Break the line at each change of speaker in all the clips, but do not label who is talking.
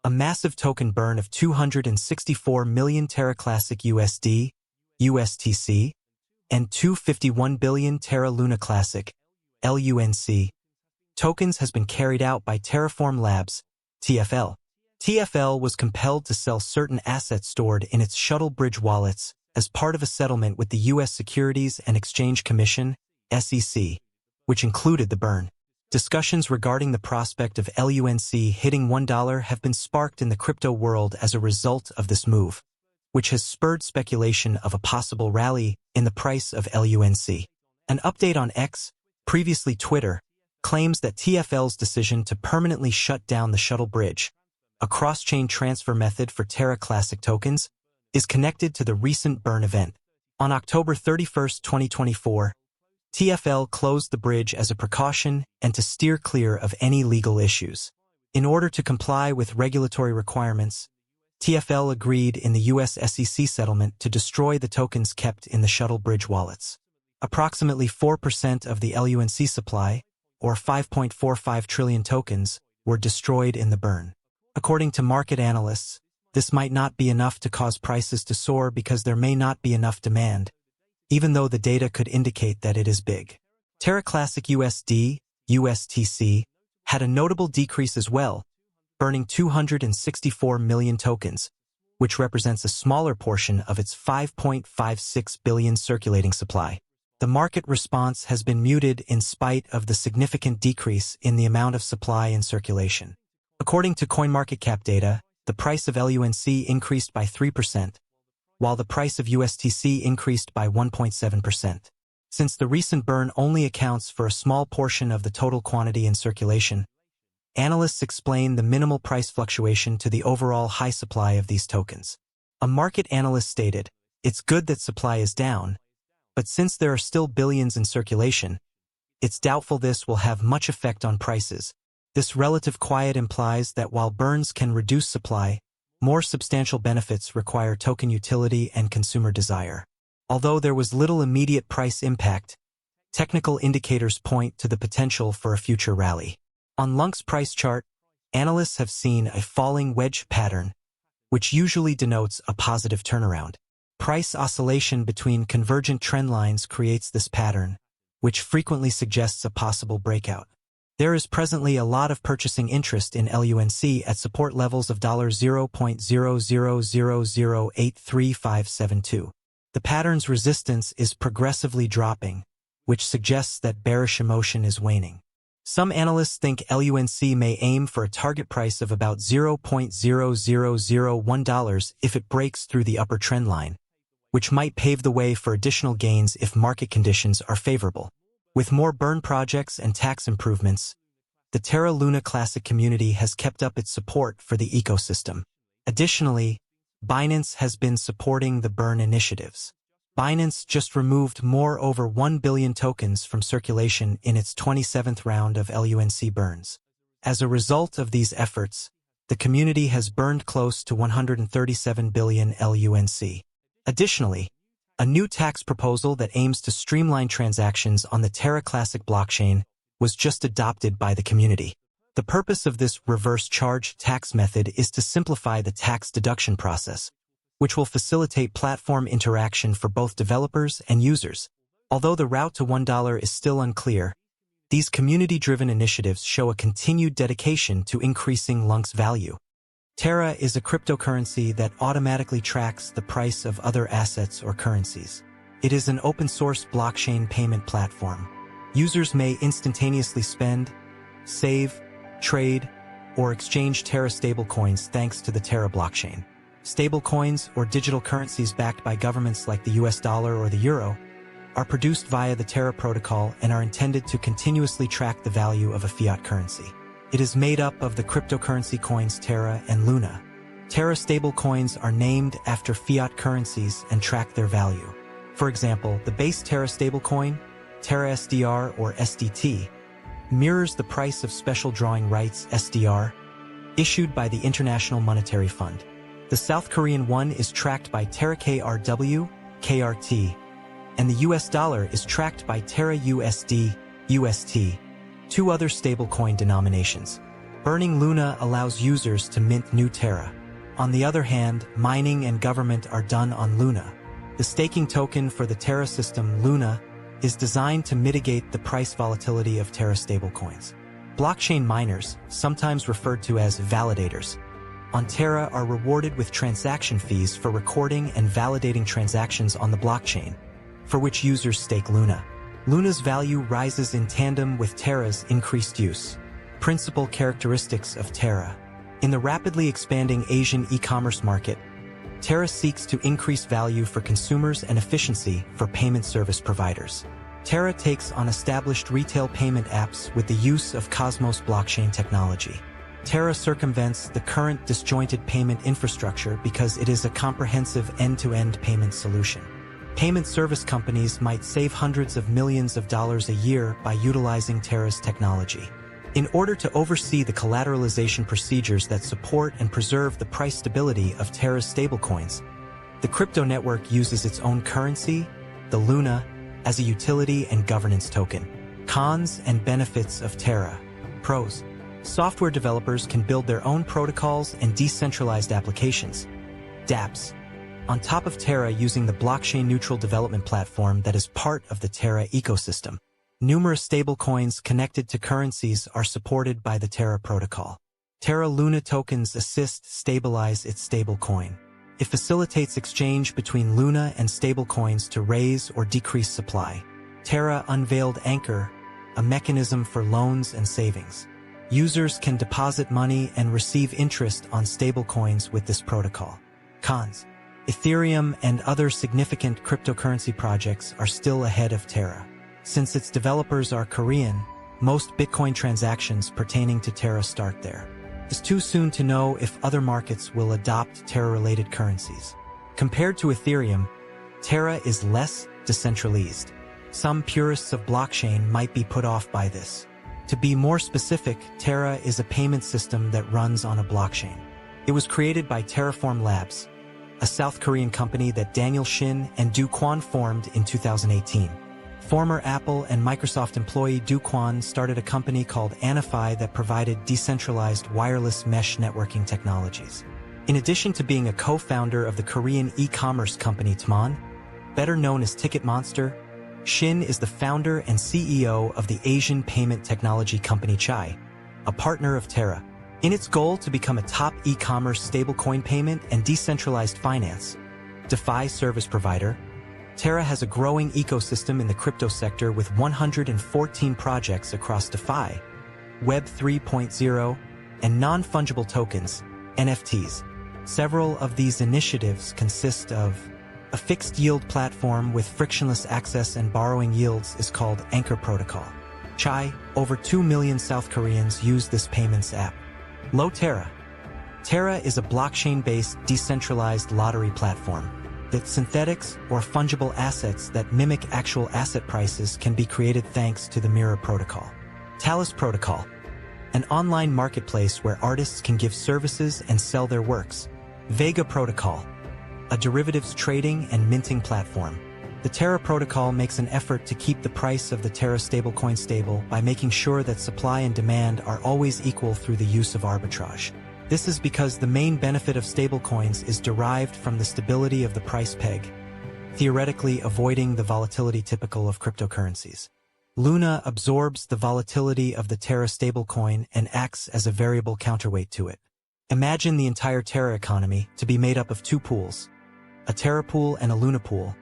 a massive token burn of 264 million Terra Classic USD, USTC, and 251 billion Terra Luna Classic, LUNC, tokens has been carried out by Terraform Labs, TFL. TFL was compelled to sell certain assets stored in its shuttle bridge wallets as part of a settlement with the U.S. Securities and Exchange Commission, SEC, which included the burn. Discussions regarding the prospect of LUNC hitting $1 have been sparked in the crypto world as a result of this move, which has spurred speculation of a possible rally in the price of LUNC. An update on X, previously Twitter, claims that TFL's decision to permanently shut down the shuttle bridge, a cross-chain transfer method for Terra Classic tokens, is connected to the recent burn event. On October 31, 2024, TFL closed the bridge as a precaution and to steer clear of any legal issues. In order to comply with regulatory requirements, TFL agreed in the US SEC settlement to destroy the tokens kept in the shuttle bridge wallets. Approximately 4% of the LUNC supply, or 5.45 trillion tokens, were destroyed in the burn. According to market analysts, this might not be enough to cause prices to soar because there may not be enough demand, even though the data could indicate that it is big. Terra Classic USD, USTC, had a notable decrease as well, burning 264 million tokens, which represents a smaller portion of its 5.56 billion circulating supply. The market response has been muted in spite of the significant decrease in the amount of supply in circulation. According to CoinMarketCap data, the price of LUNC increased by 3%, while the price of USTC increased by 1.7%. Since the recent burn only accounts for a small portion of the total quantity in circulation, analysts explain the minimal price fluctuation to the overall high supply of these tokens. A market analyst stated, "It's good that supply is down, but since there are still billions in circulation, it's doubtful this will have much effect on prices." This relative quiet implies that while burns can reduce supply, more substantial benefits require token utility and consumer desire. Although there was little immediate price impact, technical indicators point to the potential for a future rally. On LUNC's price chart, analysts have seen a falling wedge pattern, which usually denotes a positive turnaround. Price oscillation between convergent trend lines creates this pattern, which frequently suggests a possible breakout. There is presently a lot of purchasing interest in LUNC at support levels of $0.0000835572. The pattern's resistance is progressively dropping, which suggests that bearish emotion is waning. Some analysts think LUNC may aim for a target price of about $0.0001 if it breaks through the upper trend line, which might pave the way for additional gains if market conditions are favorable. With more burn projects and tax improvements, the Terra Luna Classic community has kept up its support for the ecosystem. Additionally, Binance has been supporting the burn initiatives. Binance just removed over 1 billion tokens from circulation in its 27th round of LUNC burns. As a result of these efforts, the community has burned close to 137 billion LUNC. Additionally, a new tax proposal that aims to streamline transactions on the Terra Classic blockchain was just adopted by the community. The purpose of this reverse charge tax method is to simplify the tax deduction process, which will facilitate platform interaction for both developers and users. Although the route to $1 is still unclear, these community-driven initiatives show a continued dedication to increasing LUNC's value. Terra is a cryptocurrency that automatically tracks the price of other assets or currencies. It is an open-source blockchain payment platform. Users may instantaneously spend, save, trade, or exchange Terra stablecoins thanks to the Terra blockchain. Stablecoins, or digital currencies backed by governments like the US dollar or the euro, are produced via the Terra protocol and are intended to continuously track the value of a fiat currency. It is made up of the cryptocurrency coins Terra and Luna. Terra stablecoins are named after fiat currencies and track their value. For example, the base Terra stablecoin, Terra SDR or SDT, mirrors the price of special drawing rights SDR, issued by the International Monetary Fund. The South Korean won is tracked by Terra KRW, KRT, and the US dollar is tracked by Terra USD, UST. Two other stablecoin denominations. Burning Luna allows users to mint new Terra. On the other hand, mining and government are done on Luna. The staking token for the Terra system, Luna, is designed to mitigate the price volatility of Terra stablecoins. Blockchain miners, sometimes referred to as validators, on Terra are rewarded with transaction fees for recording and validating transactions on the blockchain, for which users stake Luna. Luna's value rises in tandem with Terra's increased use. Principal characteristics of Terra. In the rapidly expanding Asian e-commerce market, Terra seeks to increase value for consumers and efficiency for payment service providers. Terra takes on established retail payment apps with the use of Cosmos blockchain technology. Terra circumvents the current disjointed payment infrastructure because it is a comprehensive end-to-end payment solution. Payment service companies might save hundreds of millions of dollars a year by utilizing Terra's technology. In order to oversee the collateralization procedures that support and preserve the price stability of Terra's stablecoins, the crypto network uses its own currency, the Luna, as a utility and governance token. Cons and benefits of Terra. Pros. Software developers can build their own protocols and decentralized applications. dApps. On top of Terra using the blockchain-neutral development platform that is part of the Terra ecosystem. Numerous stablecoins connected to currencies are supported by the Terra protocol. Terra Luna tokens assist stabilize its stablecoin. It facilitates exchange between Luna and stablecoins to raise or decrease supply. Terra unveiled Anchor, a mechanism for loans and savings. Users can deposit money and receive interest on stablecoins with this protocol. Cons. Ethereum and other significant cryptocurrency projects are still ahead of Terra. Since its developers are Korean, most Bitcoin transactions pertaining to Terra start there. It's too soon to know if other markets will adopt Terra-related currencies. Compared to Ethereum, Terra is less decentralized. Some purists of blockchain might be put off by this. To be more specific, Terra is a payment system that runs on a blockchain. It was created by Terraform Labs, a South Korean company that Daniel Shin and Do Kwon formed in 2018. Former Apple and Microsoft employee Do Kwon started a company called Anify that provided decentralized wireless mesh networking technologies. In addition to being a co-founder of the Korean e-commerce company Tmon, better known as Ticket Monster, Shin is the founder and CEO of the Asian payment technology company Chai, a partner of Terra. In its goal to become a top e-commerce stablecoin payment and decentralized finance, DeFi service provider, Terra has a growing ecosystem in the crypto sector with 114 projects across DeFi, Web 3.0, and non-fungible tokens, NFTs. Several of these initiatives consist of a fixed-yield platform with frictionless access and borrowing yields is called Anchor Protocol. Chai, over 2 million South Koreans use this payments app. Low Terra. Terra is a blockchain-based decentralized lottery platform that synthetics or fungible assets that mimic actual asset prices can be created thanks to the Mirror Protocol. Talus Protocol, an online marketplace where artists can give services and sell their works. Vega Protocol, a derivatives trading and minting platform. The Terra protocol makes an effort to keep the price of the Terra stablecoin stable by making sure that supply and demand are always equal through the use of arbitrage. This is because the main benefit of stablecoins is derived from the stability of the price peg, theoretically avoiding the volatility typical of cryptocurrencies. Luna absorbs the volatility of the Terra stablecoin and acts as a variable counterweight to it. Imagine the entire Terra economy to be made up of two pools, a Terra pool and a Luna pool,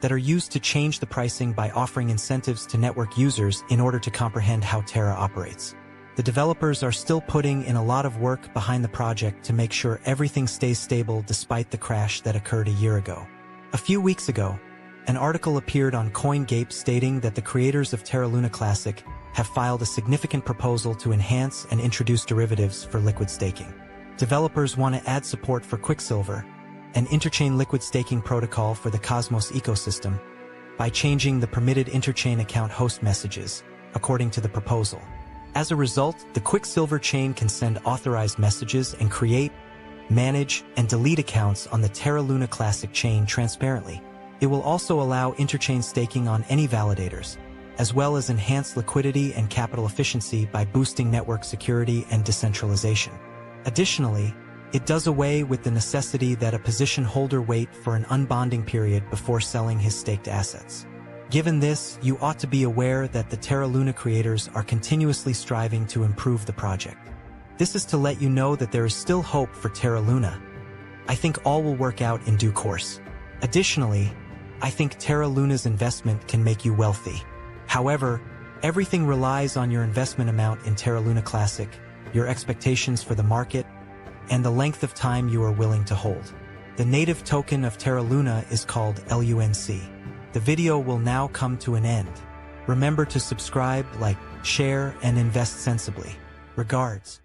that are used to change the pricing by offering incentives to network users in order to comprehend how Terra operates. The developers are still putting in a lot of work behind the project to make sure everything stays stable despite the crash that occurred a year ago. A few weeks ago, an article appeared on CoinGape stating that the creators of Terra Luna Classic have filed a significant proposal to enhance and introduce derivatives for liquid staking. Developers want to add support for Quicksilver, an interchain liquid staking protocol for the Cosmos ecosystem, by changing the permitted interchain account host messages, according to the proposal. As a result, the Quicksilver chain can send authorized messages and create, manage, and delete accounts on the Terra Luna Classic chain transparently. It will also allow interchain staking on any validators, as well as enhance liquidity and capital efficiency by boosting network security and decentralization. Additionally, it does away with the necessity that a position holder wait for an unbonding period before selling his staked assets. Given this, you ought to be aware that the Terra Luna creators are continuously striving to improve the project. This is to let you know that there is still hope for Terra Luna. I think all will work out in due course. Additionally, I think Terra Luna's investment can make you wealthy. However, everything relies on your investment amount in Terra Luna Classic, your expectations for the market, and the length of time you are willing to hold. The native token of Terra Luna is called LUNC. The video will now come to an end. Remember to subscribe, like, share, and invest sensibly. Regards.